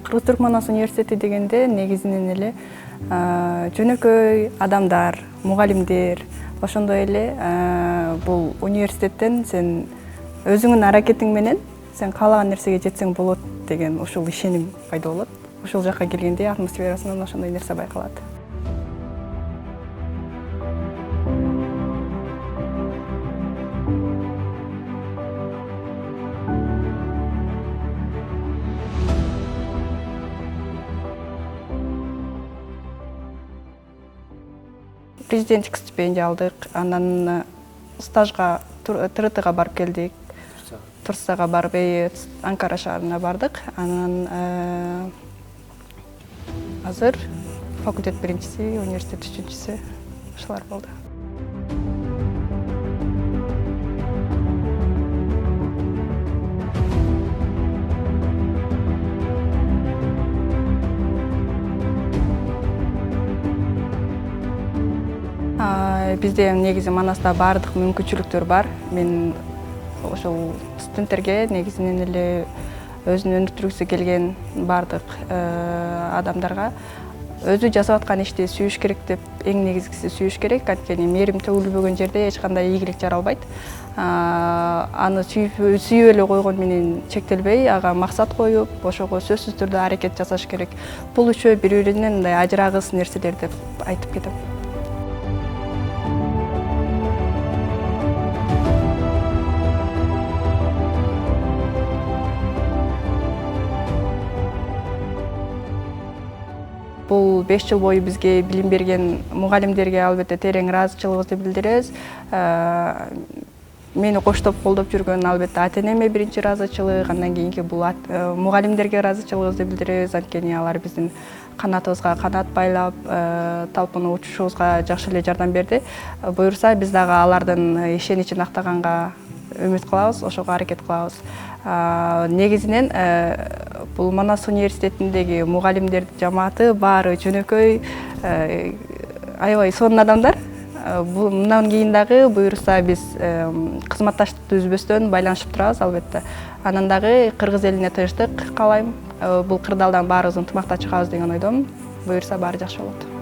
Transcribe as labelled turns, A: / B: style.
A: Кыргыз-Түрк Манас университети дегенде негизинен эле жөнөкөй адамдар, мугалимдер, ошондой эле бул университеттен сен өзүңүн аракетиң менен сен каалаган нерсеге жетсең болот деген ушул ишеним пайда болот. Ушул жакка келгенде атмосферасынан ошондой нерсе байкалат. Президенттик стипендия алдык, анан стажга ТРТга барып келдик. Турцияга барып, Анкара шаарына бардык. Анан азыр факультет биринчиси, университет үчүнчүсү ушулар болду. Бизде негизи Манаста бардык мүмкүнчүлүктөр бар. Мен ошол студенттерге негизинен эле өзүн өнүктүргүсү келген бардык адамдарга өзү жасап аткан ишти сүйүш керек деп, эң негизгиси сүйүш керек. Анткени мээрим төгүлбөгөн жерде эч кандай ийгилик жаралбайт. Аны сүйүп эле койгон менен чектелбей, ага максат коюп, ошого сөзсүз түрдө аракет жасаш керек. Бул үчөө бири-биринен мындай ажырагыс нерселер деп айтып кетем. Бул 5 жыл бою бизге билим берген мугалимдерге албетте терең ыраазычылыгыбызды билдиребиз. Мени коштоп колдоп жүргөн албетте ата-энеме биринчи ыраазычылык, андан кийинки бул мугалимдерге ыраазычылыгыбызды билдиребиз. Анткени алар биздин канатыбызга канат байлап, талпынып учушубузга жакшы эле жардам берди. Буюрса биз дагы алардын ишеничин актаганга үмүт кылабыз, ошого аракет кылабыз. Негизинен бул Манас университетиндеги мугалимдер жамааты баары жөнөкөй, аябай сонун адамдар. Мындан кийин дагы буюрса биз кызматташтыкты үзбөстөн байланышып турабыз албетте. Анан дагы кыргыз элине тынчтык каалайм. Бул кырдаалдан баарыбыз ынтымакта чыгабыз деген ойдомун. Буюрса баары жакшы болот.